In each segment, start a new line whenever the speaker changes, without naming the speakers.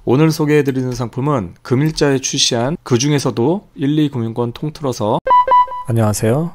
오늘 소개해드리는 상품은 금일자에 출시한 그 중에서도 1,2금융권 통틀어서 안녕하세요.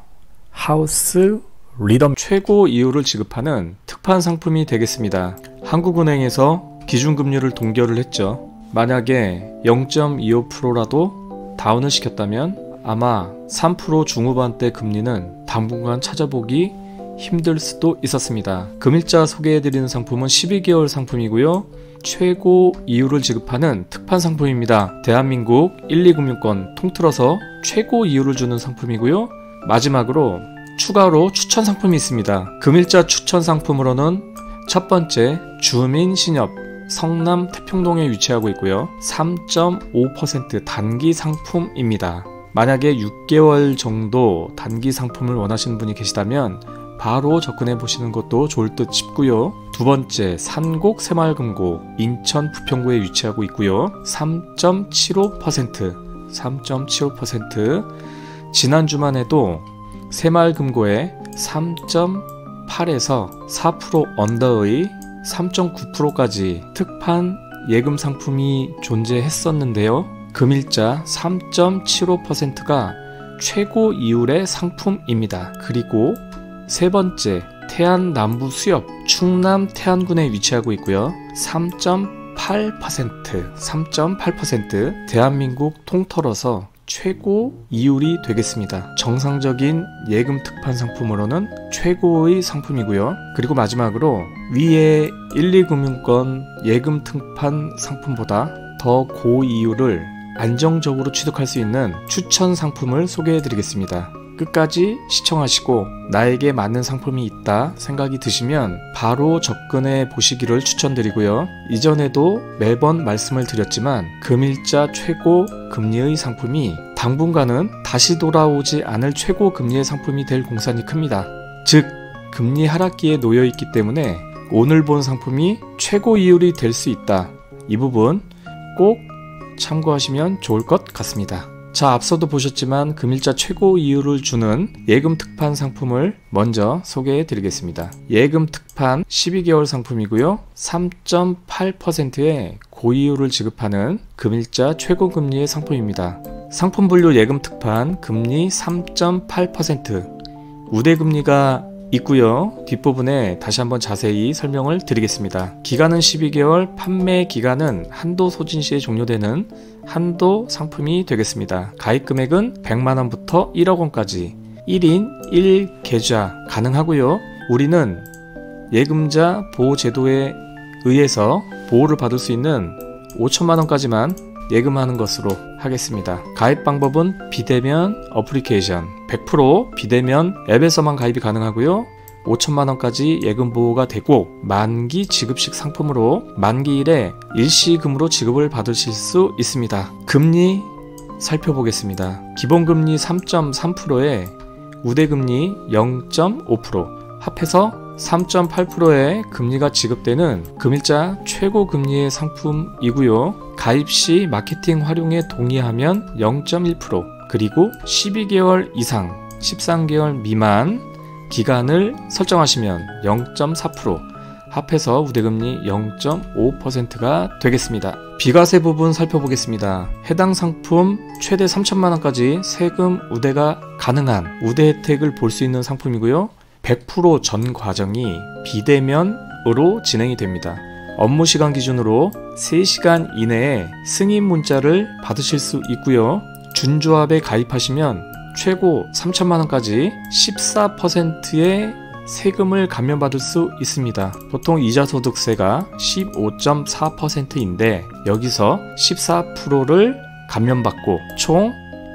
하우스 리덤 최고 이율을 지급하는 특판 상품이 되겠습니다. 한국은행에서 기준금리를 동결을 했죠. 만약에 0.25%라도 다운을 시켰다면 아마 3% 중후반대 금리는 당분간 찾아보기 힘들 수도 있었습니다. 금일자 소개해드리는 상품은 12개월 상품이고요. 최고 이율을 지급하는 특판 상품입니다. 대한민국 1,2금융권 통틀어서 최고 이율을 주는 상품이고요. 마지막으로 추가로 추천 상품이 있습니다. 금일자 추천 상품으로는 첫 번째 주민신협 성남 태평동에 위치하고 있고요. 3.5% 단기 상품입니다. 만약에 6개월 정도 단기 상품을 원하시는 분이 계시다면 바로 접근해 보시는 것도 좋을 듯 싶고요. 두 번째 산곡 새마을금고 인천 부평구에 위치하고 있고요. 3.75% 지난주만 해도 새마을금고에 3.8에서 4% 언더의 3.9%까지 특판 예금 상품이 존재했었는데요. 금일자 3.75%가 최고 이율의 상품입니다. 그리고 세 번째 태안 남부 수협 충남 태안군에 위치하고 있고요. 3.8% 대한민국 통틀어서 최고 이율이 되겠습니다. 정상적인 예금 특판 상품으로는 최고의 상품이고요. 그리고 마지막으로 위에 1,2금융권 예금 특판 상품보다 더 고이율을 안정적으로 취득할 수 있는 추천 상품을 소개해 드리겠습니다. 끝까지 시청하시고 나에게 맞는 상품이 있다 생각이 드시면 바로 접근해 보시기를 추천드리고요. 이전에도 매번 말씀을 드렸지만 금일자 최고 금리의 상품이 당분간은 다시 돌아오지 않을 최고 금리의 상품이 될 공산이 큽니다. 즉 금리 하락기에 놓여 있기 때문에 오늘 본 상품이 최고 이율이 될 수 있다. 이 부분 꼭 참고하시면 좋을 것 같습니다. 자, 앞서도 보셨지만 금일자 최고 이율을 주는 예금 특판 상품을 먼저 소개해 드리겠습니다. 예금 특판 12개월 상품이고요. 3.8%의 고이율을 지급하는 금일자 최고 금리의 상품입니다. 상품 분류 예금 특판 금리 3.8% 우대금리가 있고요. 뒷부분에 다시 한번 자세히 설명을 드리겠습니다. 기간은 12개월, 판매 기간은 한도 소진 시에 종료되는 한도 상품이 되겠습니다. 가입 금액은 100만원부터 1억원까지 1인 1계좌 가능하고요. 우리는 예금자 보호제도에 의해서 보호를 받을 수 있는 5천만원까지만 예금하는 것으로 하겠습니다. 가입 방법은 비대면 어플리케이션 100% 비대면 앱에서만 가입이 가능하고요. 5천만원까지 예금 보호가 되고 만기 지급식 상품으로 만기일에 일시금으로 지급을 받으실 수 있습니다. 금리 살펴보겠습니다. 기본금리 3.3%에 우대금리 0.5% 합해서 3.8%의 금리가 지급되는 금일자 최고 금리의 상품이고요. 가입 시 마케팅 활용에 동의하면 0.1% 그리고 12개월 이상 13개월 미만 기간을 설정하시면 0.4% 합해서 우대금리 0.5%가 되겠습니다. 비과세 부분 살펴보겠습니다. 해당 상품 최대 3천만원까지 세금 우대가 가능한 우대 혜택을 볼 수 있는 상품이고요. 100% 전 과정이 비대면으로 진행이 됩니다. 업무 시간 기준으로 3시간 이내에 승인 문자를 받으실 수 있고요. 준조합에 가입하시면 최고 3천만원까지 14%의 세금을 감면받을 수 있습니다. 보통 이자소득세가 15.4%인데 여기서 14%를 감면받고 총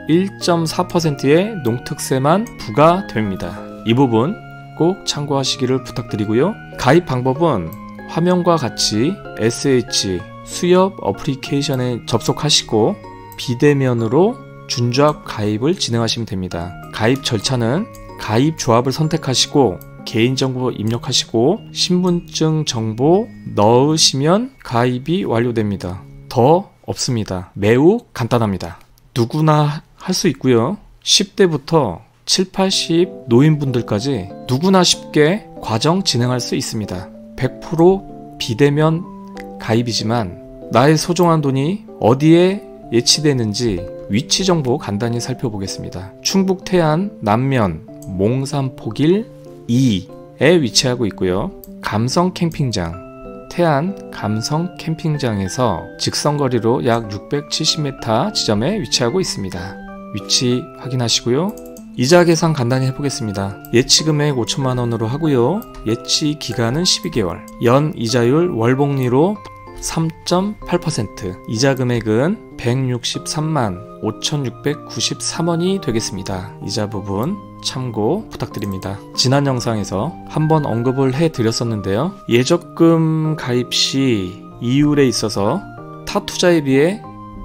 1.4%의 농특세만 부과됩니다. 이 부분 꼭 참고하시기를 부탁드리고요. 가입 방법은 화면과 같이 SH 수협 어플리케이션에 접속하시고 비대면으로 준조합 가입을 진행하시면 됩니다. 가입 절차는 가입 조합을 선택하시고 개인정보 입력하시고 신분증 정보 넣으시면 가입이 완료됩니다. 더 없습니다. 매우 간단합니다. 누구나 할 수 있고요. 10대부터 7, 80 노인분들까지 누구나 쉽게 과정 진행할 수 있습니다. 100% 비대면 가입이지만 나의 소중한 돈이 어디에 예치되는지 위치 정보 간단히 살펴보겠습니다. 충북 태안 남면 몽산 포길 2에 위치하고 있고요. 감성 캠핑장 태안 감성 캠핑장에서 직선거리로 약 670m 지점에 위치하고 있습니다. 위치 확인하시고요. 이자 계산 간단히 해보겠습니다. 예치 금액 5천만원으로 하고요. 예치 기간은 12개월, 연 이자율 월복리로 3.8%, 이자 금액은 163만 5,693원이 되겠습니다. 이자 부분 참고 부탁드립니다. 지난 영상에서 한번 언급을 해드렸었는데요. 예적금 가입 시 이율에 있어서 타 투자에 비해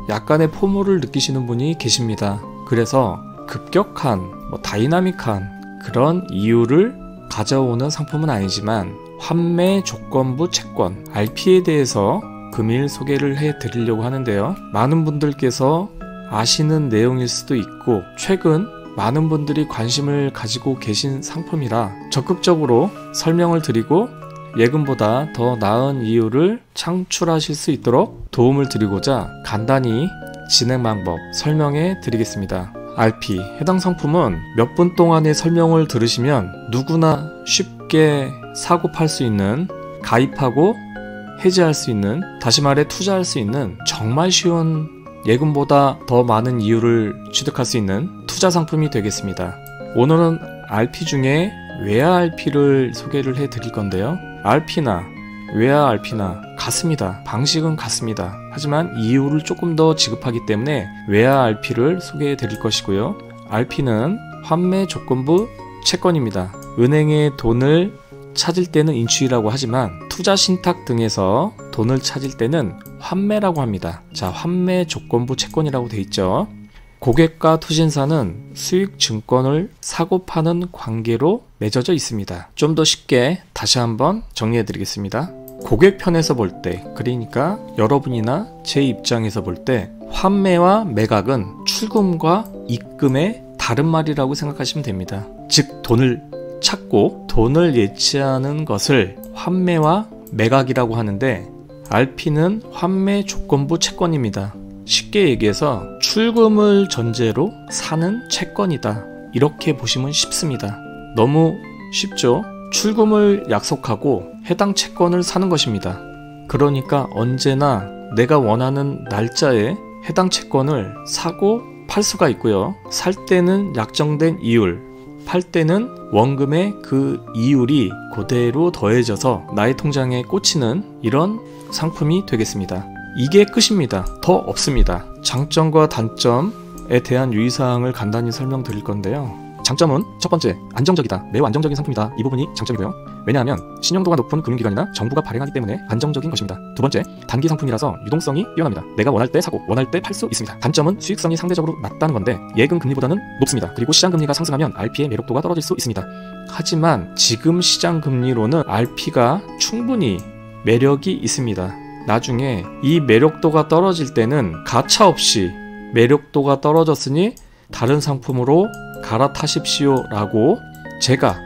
약간의 포모를 느끼시는 분이 계십니다. 그래서 급격한 다이나믹한 그런 이율을 가져오는 상품은 아니지만 환매 조건부 채권 RP에 대해서 금일 소개를 해 드리려고 하는데요. 많은 분들께서 아시는 내용일 수도 있고 최근 많은 분들이 관심을 가지고 계신 상품이라 적극적으로 설명을 드리고 예금보다 더 나은 이율을 창출하실 수 있도록 도움을 드리고자 간단히 진행 방법 설명해 드리겠습니다. RP 해당 상품은 몇 분 동안의 설명을 들으시면 누구나 쉽게 사고 팔 수 있는, 가입하고 해지할 수 있는, 다시 말해 투자할 수 있는 정말 쉬운 예금보다 더 많은 이율을 취득할 수 있는 투자 상품이 되겠습니다. 오늘은 RP 중에 외화 RP를 소개를 해 드릴 건데요. RP나 외화 RP나 같습니다. 방식은 같습니다. 하지만 이율을 조금 더 지급하기 때문에 외화 RP를 소개해 드릴 것이고요. RP는 환매 조건부 채권입니다. 은행에 돈을 찾을 때는 인출이라고 하지만 투자 신탁 등에서 돈을 찾을 때는 환매라고 합니다. 자, 환매 조건부 채권이라고 돼 있죠. 고객과 투신사는 수익 증권을 사고 파는 관계로 맺어져 있습니다. 좀 더 쉽게 다시 한번 정리해 드리겠습니다. 고객 편에서 볼 때, 그러니까 여러분이나 제 입장에서 볼 때 환매와 매각은 출금과 입금의 다른 말이라고 생각하시면 됩니다. 즉 돈을 찾고 돈을 예치하는 것을 환매와 매각이라고 하는데 RP는 환매 조건부 채권입니다. 쉽게 얘기해서 출금을 전제로 사는 채권이다. 이렇게 보시면 쉽습니다. 너무 쉽죠? 출금을 약속하고 해당 채권을 사는 것입니다. 그러니까 언제나 내가 원하는 날짜에 해당 채권을 사고 팔 수가 있고요. 살 때는 약정된 이율, 팔 때는 원금의 그 이율이 그대로 더해져서 나의 통장에 꽂히는 이런 상품이 되겠습니다. 이게 끝입니다. 더 없습니다. 장점과 단점에 대한 유의사항을 간단히 설명드릴 건데요. 장점은 첫 번째, 안정적이다. 매우 안정적인 상품이다. 이 부분이 장점이고요. 왜냐하면 신용도가 높은 금융기관이나 정부가 발행하기 때문에 안정적인 것입니다. 두 번째, 단기 상품이라서 유동성이 뛰어납니다. 내가 원할 때 사고 원할 때 팔 수 있습니다. 단점은 수익성이 상대적으로 낮다는 건데 예금 금리보다는 높습니다. 그리고 시장 금리가 상승하면 RP의 매력도가 떨어질 수 있습니다. 하지만 지금 시장 금리로는 RP가 충분히 매력이 있습니다. 나중에 이 매력도가 떨어질 때는 가차없이 매력도가 떨어졌으니 다른 상품으로 갈아타십시오 라고 제가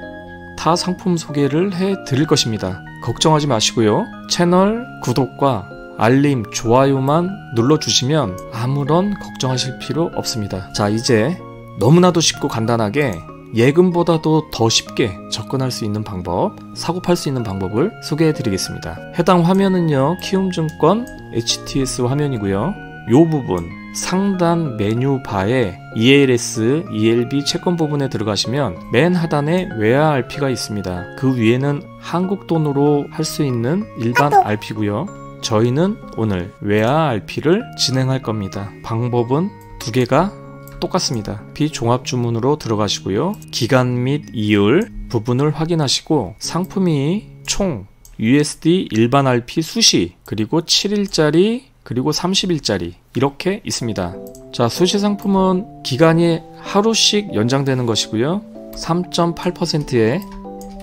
타 상품 소개를 해 드릴 것입니다. 걱정하지 마시고요. 채널 구독과 알림, 좋아요만 눌러주시면 아무런 걱정하실 필요 없습니다. 자, 이제 너무나도 쉽고 간단하게 예금보다도 더 쉽게 접근할 수 있는 방법, 사고 팔 수 있는 방법을 소개해 드리겠습니다. 해당 화면은요, 키움증권 HTS 화면이고요. 요 부분 상단 메뉴 바에 ELS, ELB 채권 부분에 들어가시면 맨 하단에 외화 RP가 있습니다. 그 위에는 한국 돈으로 할 수 있는 일반 RP고요. 저희는 오늘 외화 RP를 진행할 겁니다. 방법은 두 개가 똑같습니다. 비종합주문으로 들어가시고요. 기간 및 이율 부분을 확인하시고 상품이 총 USD 일반 RP 수시 그리고 7일짜리 그리고 30일짜리 이렇게 있습니다. 자, 수시 상품은 기간이 하루씩 연장되는 것이고요. 3.8%의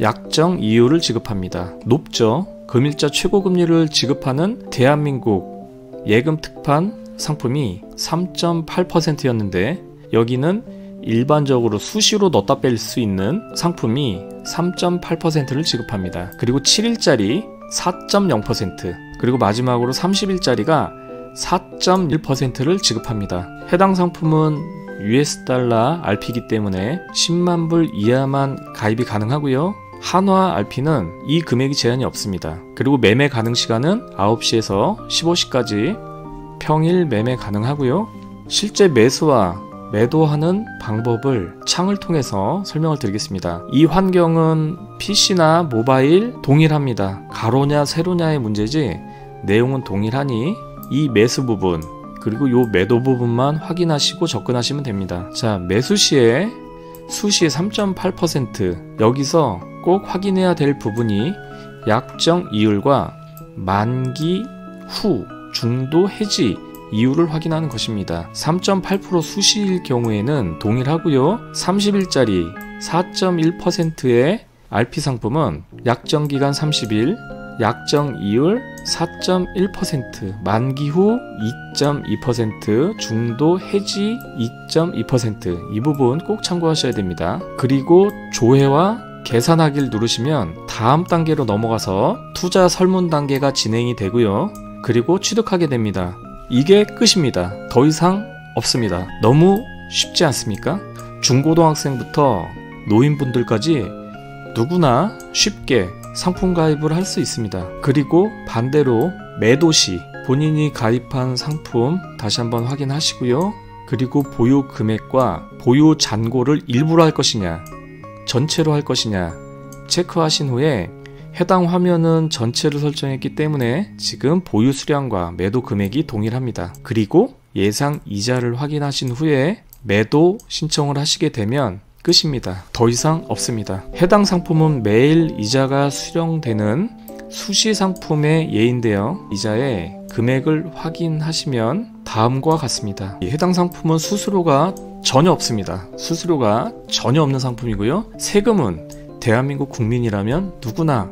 약정 이율을 지급합니다. 높죠? 금일자 최고금리를 지급하는 대한민국 예금 특판 상품이 3.8%였는데 여기는 일반적으로 수시로 넣었다 뺄 수 있는 상품이 3.8%를 지급합니다. 그리고 7일짜리 4.0%, 그리고 마지막으로 30일짜리가 4.1%를 지급합니다. 해당 상품은 US 달러 RP이기 때문에 10만 불 이하만 가입이 가능하고요. 한화 RP는 이 금액이 제한이 없습니다. 그리고 매매 가능 시간은 9시에서 15시까지 평일 매매 가능하고요. 실제 매수와 매도하는 방법을 창을 통해서 설명을 드리겠습니다. 이 환경은 PC나 모바일 동일합니다. 가로냐 세로냐의 문제지 내용은 동일하니 이 매수 부분 그리고 요 매도 부분만 확인하시고 접근하시면 됩니다. 자, 매수 시에 수시에 3.8% 여기서 꼭 확인해야 될 부분이 약정 이율과 만기 후 중도 해지 이유를 확인하는 것입니다. 3.8% 수시일 경우에는 동일하고요. 30일짜리 4.1%의 RP 상품은 약정 기간 30일, 약정 이율 4.1%, 만기 후 2.2%, 중도 해지 2.2%, 이 부분 꼭 참고하셔야 됩니다. 그리고 조회와 계산하기를 누르시면 다음 단계로 넘어가서 투자 설문 단계가 진행이 되고요. 그리고 취득하게 됩니다. 이게 끝입니다. 더 이상 없습니다. 너무 쉽지 않습니까? 중고등학생부터 노인분들까지 누구나 쉽게 상품 가입을 할 수 있습니다. 그리고 반대로 매도 시 본인이 가입한 상품 다시 한번 확인하시고요. 그리고 보유 금액과 보유 잔고를 일부러 할 것이냐 전체로 할 것이냐 체크하신 후에 해당 화면은 전체를 설정했기 때문에 지금 보유 수량과 매도 금액이 동일합니다. 그리고 예상 이자를 확인하신 후에 매도 신청을 하시게 되면 끝입니다. 더 이상 없습니다. 해당 상품은 매일 이자가 수령되는 수시 상품의 예인데요. 이자의 금액을 확인하시면 다음과 같습니다. 해당 상품은 수수료가 전혀 없습니다. 수수료가 전혀 없는 상품이고요. 세금은 대한민국 국민이라면 누구나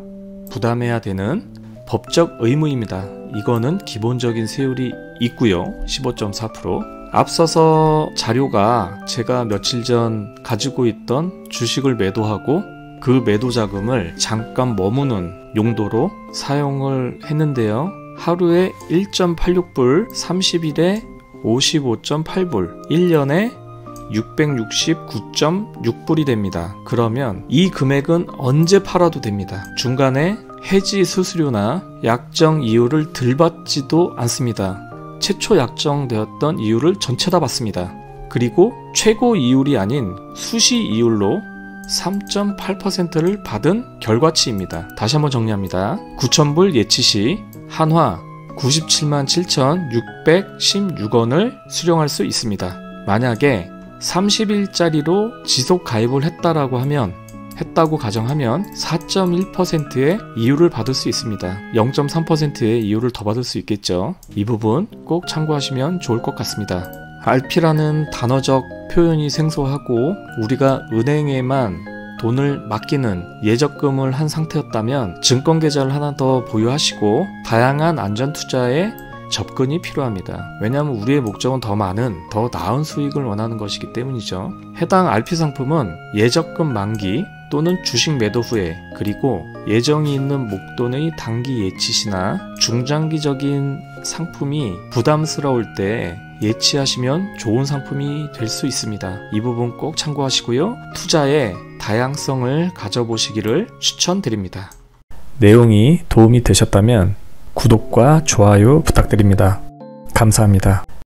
부담해야 되는 법적 의무입니다. 이거는 기본적인 세율이 있고요. 15.4%. 앞서서 자료가 제가 며칠 전 가지고 있던 주식을 매도하고 그 매도 자금을 잠깐 머무는 용도로 사용을 했는데요. 하루에 1.86불, 30일에 55.8불, 1년에 669.6불이 됩니다. 그러면 이 금액은 언제 팔아도 됩니다. 중간에 해지 수수료나 약정 이율을 들받지도 않습니다. 최초 약정되었던 이율을 전체 다 받습니다. 그리고 최고 이율이 아닌 수시 이율로 3.8%를 받은 결과치입니다. 다시 한번 정리합니다. 9,000불 예치 시 한화 97만 7,616원을 수령할 수 있습니다. 만약에 30일짜리로 지속 가입을 했다고 가정하면 4.1%의 이율을 받을 수 있습니다. 0.3%의 이율을 더 받을 수 있겠죠. 이 부분 꼭 참고하시면 좋을 것 같습니다. RP라는 단어적 표현이 생소하고 우리가 은행에만 돈을 맡기는 예적금을 한 상태였다면 증권계좌를 하나 더 보유하시고 다양한 안전투자에 접근이 필요합니다. 왜냐하면 우리의 목적은 더 많은, 더 나은 수익을 원하는 것이기 때문이죠. 해당 RP 상품은 예적금 만기 또는 주식 매도 후에 그리고 예정이 있는 목돈의 단기 예치시나 중장기적인 상품이 부담스러울 때 예치하시면 좋은 상품이 될 수 있습니다. 이 부분 꼭 참고하시고요. 투자의 다양성을 가져보시기를 추천드립니다. 내용이 도움이 되셨다면 구독과 좋아요 부탁드립니다. 감사합니다.